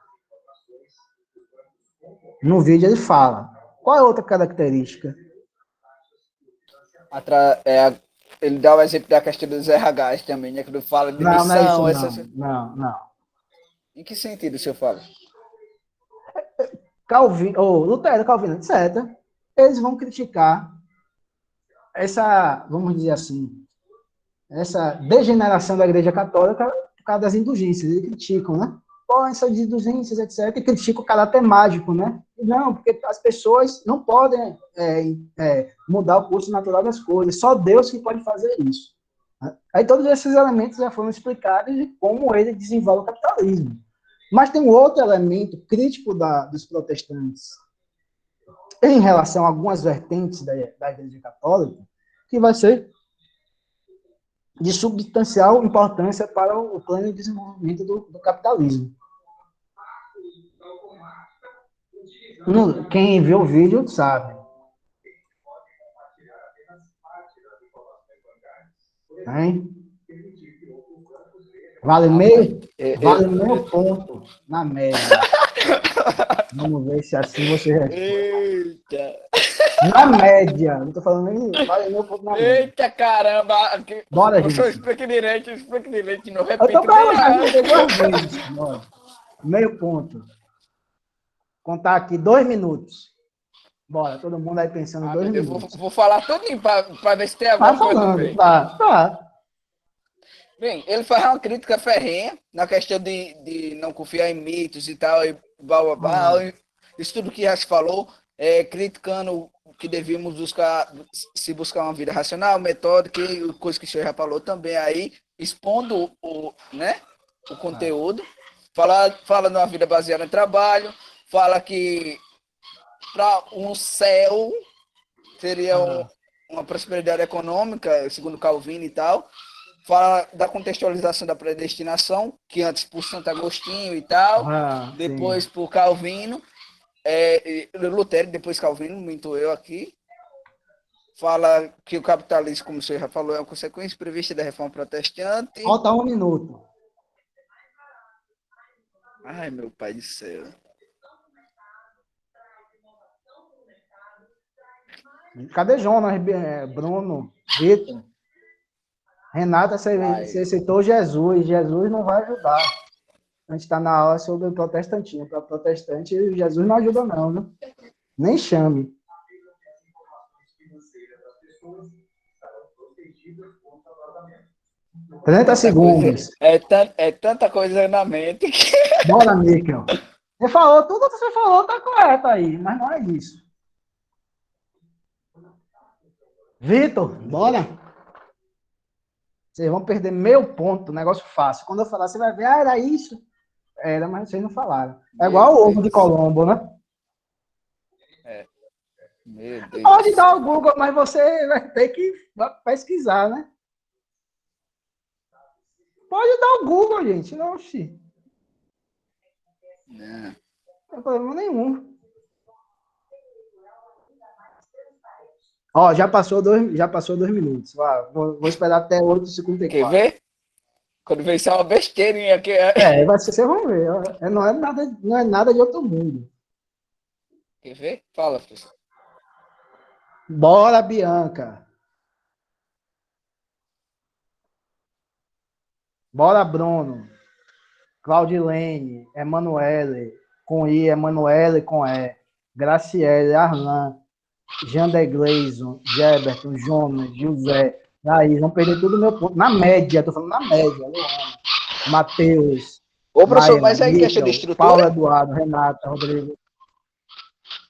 No vídeo ele fala, qual é a outra característica? Ele dá o exemplo da questão dos RHs também, né? Quando fala de Não, não é isso missão, não. Em que sentido o senhor fala? Calvino, Lutero, Calvino, etc., eles vão criticar essa, vamos dizer assim, essa degeneração da Igreja Católica por causa das indulgências. Eles criticam, né? Pô, essas indulgências, etc., e criticam o caráter mágico, né? Não, porque as pessoas não podem mudar o curso natural das coisas, só Deus que pode fazer isso. Aí todos esses elementos já foram explicados de como ele desenvolve o capitalismo. Mas tem um outro elemento crítico dos protestantes em relação a algumas vertentes da Igreja Católica, que vai ser de substancial importância para o plano de desenvolvimento do capitalismo. Quem viu o vídeo sabe. Hein? Vale meio ponto na média. Vamos ver se assim você responde. Eita! Na média, não estou falando nem vale meio ponto na média. Eita caramba! Bora, Professor, gente. explique direito, não Eu repita. estou falando, já expliquei 2 vezes. Bora. Meio ponto. Contar aqui 2 minutos. Bora, todo mundo aí pensando em 2 Eu minutos. vou falar todinho para ver se tem Vai alguma coisa no falando, meio. tá. Bem, ele faz uma crítica ferrenha na questão de não confiar em mitos e tal, e blá, blá, blá, isso tudo que já se falou, criticando que devíamos buscar uma vida racional, metódica, e coisa que o senhor já falou também aí, expondo o conteúdo, fala numa vida baseada em trabalho, fala que para um céu seria uma prosperidade econômica, segundo Calvino e tal. Fala da contextualização da predestinação, que antes por Santo Agostinho e tal, depois por Calvino, Lutero, depois Calvino, minto eu aqui. Fala que o capitalismo, como você já falou, é uma consequência prevista da reforma protestante. Falta 1 minuto. Ai, meu pai do céu. Cadê Jonas, Bruno, Vitor? Renata, você citou Jesus. Jesus não vai ajudar. A gente está na aula sobre o protestantismo. Para protestante, Jesus não ajuda não, né? Nem chame. 30 segundos. É tanta coisa na mente. Bora, Níquel. Você falou, tudo que você falou tá correto aí, mas não é isso. Vitor, bora. Vocês vão perder meio ponto, negócio fácil. Quando eu falar, você vai ver, era isso. Era, mas vocês não falaram. É igual o ovo de Colombo, né? Meu Deus. Pode dar o Google, mas você vai ter que pesquisar, né? Pode dar o Google, gente. Não, xi. Não tem problema nenhum. Ó, já passou 2 minutos. Vou esperar até 8h54. Quer ver? Quando vem só uma besteirinha aqui. Vocês vão ver. Não é nada de outro mundo. Quer ver? Fala, professor. Bora, Bianca. Bora, Bruno. Claudilene, Emanuele, com I, Emanuele com E. Graciele, Arlan, Jander Gleison, Geberton, Jonas, José, Laís, vão perder tudo meu ponto. Na média, tô falando na média. Luana, Matheus. Ô, professor, mas aí questão de estrutura? Paulo Eduardo, Renata, Rodrigo,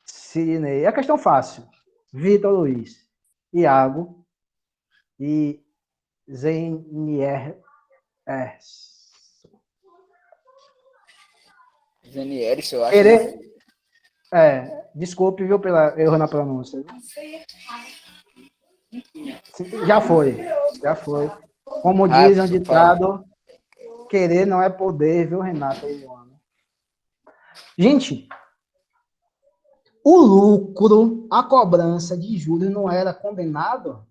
Sidney. É questão fácil. Vitor Luiz, Iago e Zenier. Zenier, eu acho. Desculpe, viu, pela erro na pronúncia. Já foi. Como diz um ditado, querer não é poder, viu, Renata e Luana? Gente, o lucro, a cobrança de juros não era condenado?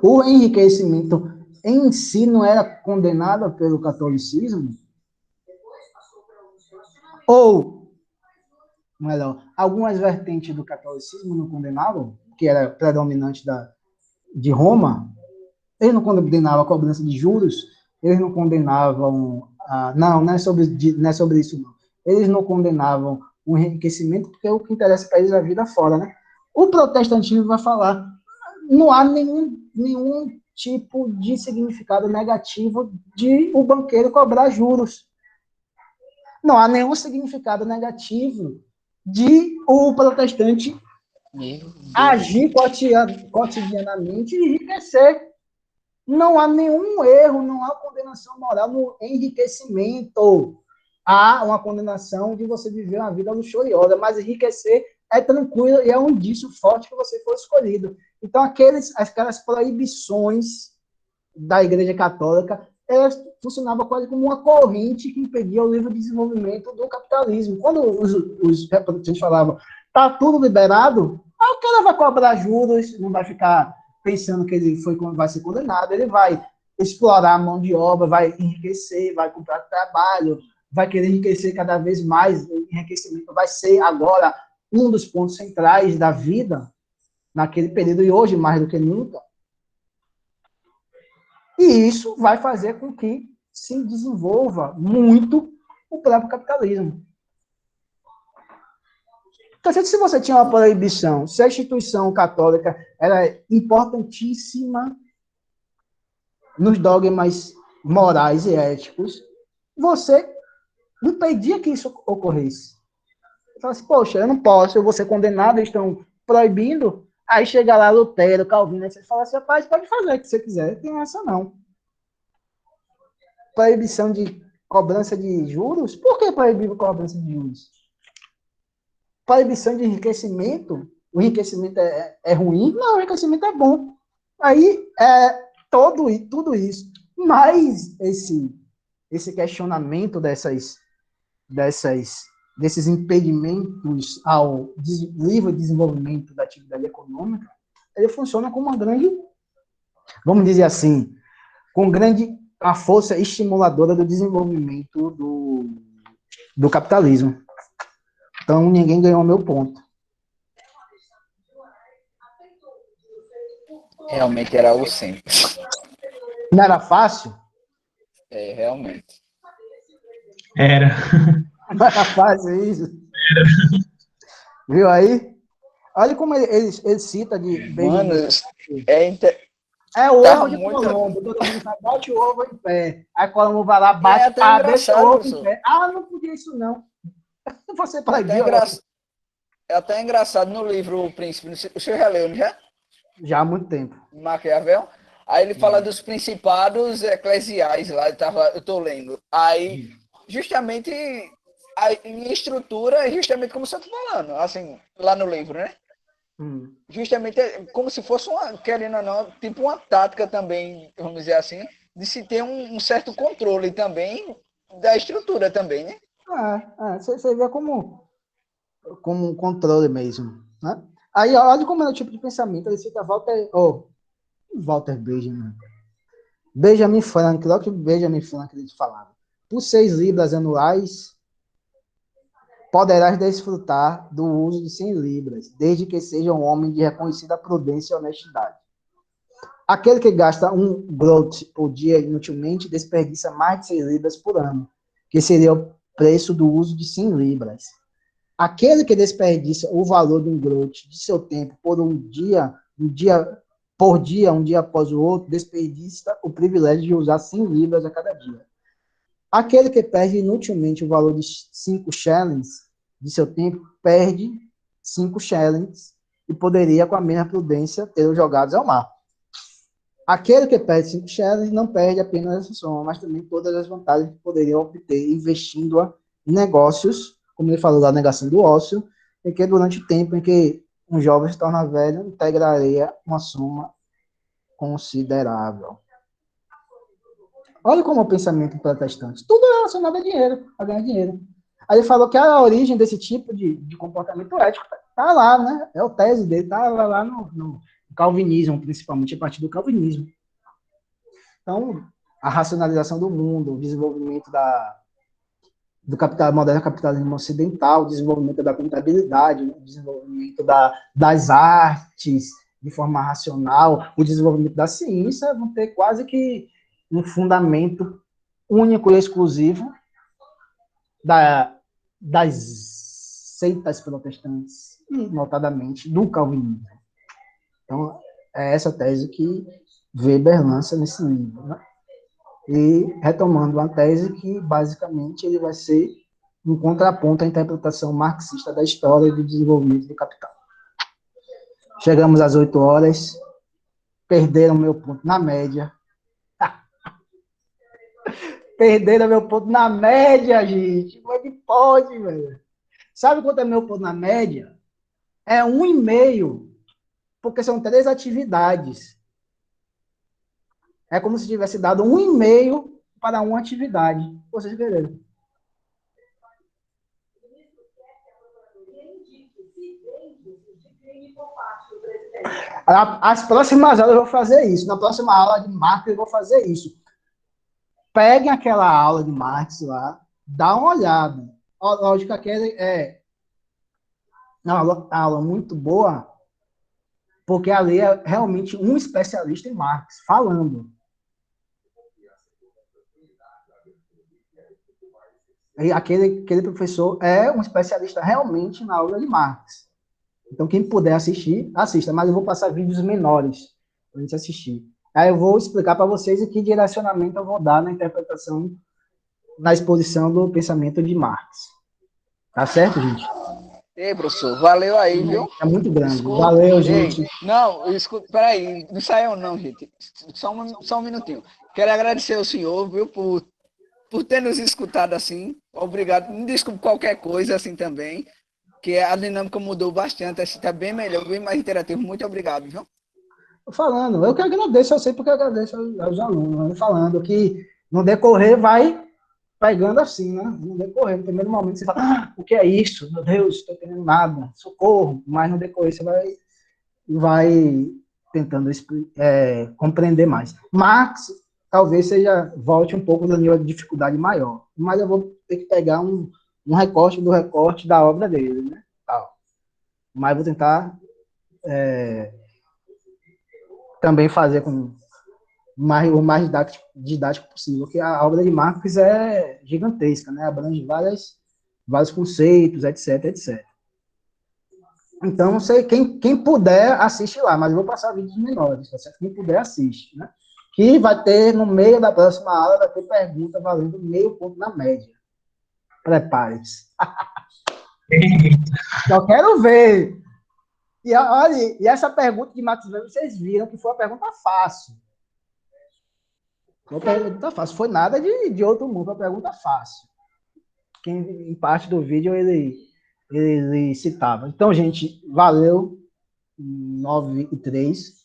O enriquecimento em si não era condenado pelo catolicismo? Ou, melhor, algumas vertentes do catolicismo não condenavam, que era predominante de Roma? Eles não condenavam a cobrança de juros? Eles não condenavam... não é sobre isso, não. Eles não condenavam o enriquecimento, porque o que interessa para eles é a vida fora, né? O protestantismo vai falar, não há nenhum tipo de significado negativo de o banqueiro cobrar juros. Não há nenhum significado negativo de o protestante agir cotidianamente e enriquecer. Não há nenhum erro, não há condenação moral no enriquecimento. Há uma condenação de você viver uma vida luxuriosa, mas enriquecer é tranquilo e é um indício forte que você foi escolhido. Então, aquelas proibições da Igreja Católica, elas funcionavam quase como uma corrente que impedia o livre desenvolvimento do capitalismo. Quando os representantes falavam, está tudo liberado, o cara vai cobrar juros, não vai ficar pensando que ele vai ser condenado, ele vai explorar a mão de obra, vai enriquecer, vai comprar trabalho, vai querer enriquecer cada vez mais. O enriquecimento vai ser agora um dos pontos centrais da vida naquele período e hoje mais do que nunca. E isso vai fazer com que se desenvolva muito o próprio capitalismo. Então, se você tinha uma proibição, se a instituição católica era importantíssima nos dogmas morais e éticos, você impedia que isso ocorresse. Você fala assim, poxa, eu não posso, eu vou ser condenado, eles estão proibindo, Aí chega lá Lutero, Calvino, aí você fala assim, rapaz, pode fazer o que você quiser, não tem essa não. Proibição de cobrança de juros? Por que proibir a cobrança de juros? Proibição de enriquecimento? O enriquecimento é ruim? Não, o enriquecimento é bom. Aí, tudo isso. Mas esse questionamento desses impedimentos ao livre desenvolvimento da atividade econômica, ele funciona como uma grande, vamos dizer assim, com a força estimuladora do desenvolvimento do capitalismo. Então, ninguém ganhou o meu ponto. Realmente era algo simples. Não era fácil? Realmente. Era. Não era fácil isso? Viu aí? Olha como ele cita de... Mano, o tá ovo de muito... Colombo. Todo mundo fala, bate o ovo em pé. Aí Colombo vai lá, bate, deixa o ovo em pé. Não podia isso não. Você proibiu. É até engraçado no livro O Príncipe. O senhor já leu, não já? Já há muito tempo. Maquiavel. Aí ele fala dos principados eclesiais lá, eu tô lendo. Aí, justamente, a estrutura é justamente como você está falando, assim, lá no livro, né? Justamente como se fosse querendo ou não, tipo uma tática também, vamos dizer assim, de se ter um certo controle também da estrutura também, né? Você vê como um controle mesmo, né? Aí, olha como é o tipo de pensamento. Ele cita Walter Benjamin. Benjamin Franklin, olha o que Benjamin Franklin falava. Por 6 libras anuais, poderás desfrutar do uso de 100 libras, desde que seja um homem de reconhecida prudência e honestidade. Aquele que gasta 1 groat por dia inutilmente desperdiça mais de 6 libras por ano, que seria o preço do uso de 100 libras. Aquele que desperdiça o valor de 1 groat de seu tempo por um dia após o outro, desperdiça o privilégio de usar 100 libras a cada dia. Aquele que perde inutilmente o valor de 5 shillings de seu tempo, perde 5 shillings e poderia, com a mesma prudência, ter jogados ao mar. Aquele que perde 5 shillings não perde apenas essa soma, mas também todas as vantagens que poderia obter investindo-a em negócios, como ele falou da negação do ócio, em que durante o tempo em que um jovem se torna velho, integraria uma soma considerável. Olha como é o pensamento protestante. Tudo é relacionado a dinheiro, a ganhar dinheiro. Aí ele falou que a origem desse tipo de comportamento ético está lá, né? É o tese dele, está lá no calvinismo, principalmente a partir do calvinismo. Então, a racionalização do mundo, o desenvolvimento do moderno capitalismo ocidental, o desenvolvimento da contabilidade, o desenvolvimento das artes de forma racional, o desenvolvimento da ciência, vão ter quase que um fundamento único e exclusivo das seitas protestantes, e notadamente do calvinismo. Então, é essa tese que Weber lança nesse livro, né? E retomando uma tese que, basicamente, ele vai ser um contraponto à interpretação marxista da história e do desenvolvimento do capital. Chegamos às 8 horas, perderam meu ponto na média. Perderam meu ponto na média, gente. Como é que pode, velho? Sabe quanto é meu ponto na média? É 1,5, porque são 3 atividades. É como se tivesse dado 1,5 para uma atividade. Vocês entenderam? As próximas aulas eu vou fazer isso. Na próxima aula de Marx eu vou fazer isso. Peguem aquela aula de Marx lá, dá uma olhada. Lógico que é uma aula muito boa, porque ali é realmente um especialista em Marx falando. E aquele professor é um especialista realmente na aula de Marx. Então, quem puder assistir, assista. Mas eu vou passar vídeos menores para a gente assistir. Aí eu vou explicar para vocês em que direcionamento eu vou dar na interpretação, na exposição do pensamento de Marx. Tá certo, gente? Ei, professor, valeu aí, viu? É muito grande. Escuta. Valeu, Ei, gente. não, escuta, peraí, não saiu não, gente. Só um minutinho. Quero agradecer ao senhor, viu, por ter nos escutado assim. Obrigado. Me desculpe qualquer coisa assim também, que a dinâmica mudou bastante, assim, tá bem melhor, bem mais interativo. Muito obrigado, viu? Tô falando, eu que agradeço, eu sei porque eu agradeço aos alunos, né? Falando que no decorrer vai pegando assim, né? No decorrer, no primeiro momento você fala, o que é isso? Meu Deus, estou entendendo nada, socorro. Mas no decorrer você vai tentando compreender mais. Marx talvez volte um pouco no nível de dificuldade maior, mas eu vou ter que pegar um recorte do recorte da obra dele, né? Tal. Mas vou tentar também fazer o mais didático possível, porque a obra de Marx é gigantesca, né? Abrange vários conceitos, etc, etc. Então, não sei, quem puder, assiste lá, mas eu vou passar vídeos menores, tá certo? Quem puder, assiste, né? Que vai ter, no meio da próxima aula, vai ter pergunta valendo meio ponto na média. Prepare-se. Eu quero ver. E olha, e essa pergunta de Max Weber, vocês viram que foi uma pergunta fácil. Foi uma pergunta fácil. Foi nada de outro mundo, foi uma pergunta fácil. Que em parte do vídeo ele citava. Então, gente, valeu. 9:03.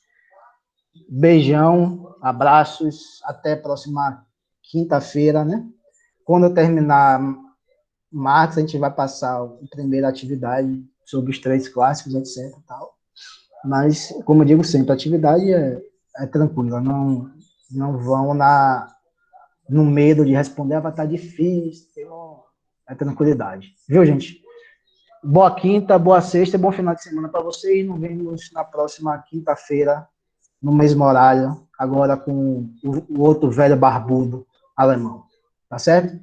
Beijão, abraços, até a próxima quinta-feira, né? Quando eu terminar Marx, a gente vai passar a primeira atividade sobre os três clássicos, etc. Tal. Mas, como eu digo sempre, a atividade é tranquila, não vão no medo de responder, vai estar difícil, é tranquilidade. Viu, gente? Boa quinta, boa sexta, bom final de semana para vocês. Nos vemos na próxima quinta-feira, no mesmo horário, agora com o outro velho barbudo alemão. Tá certo?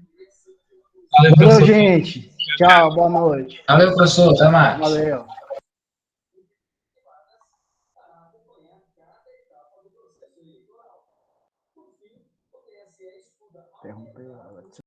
Valeu, Valeu, professor. gente. Tchau, boa noite. Valeu, professor. Até mais. Valeu. Interrompeu.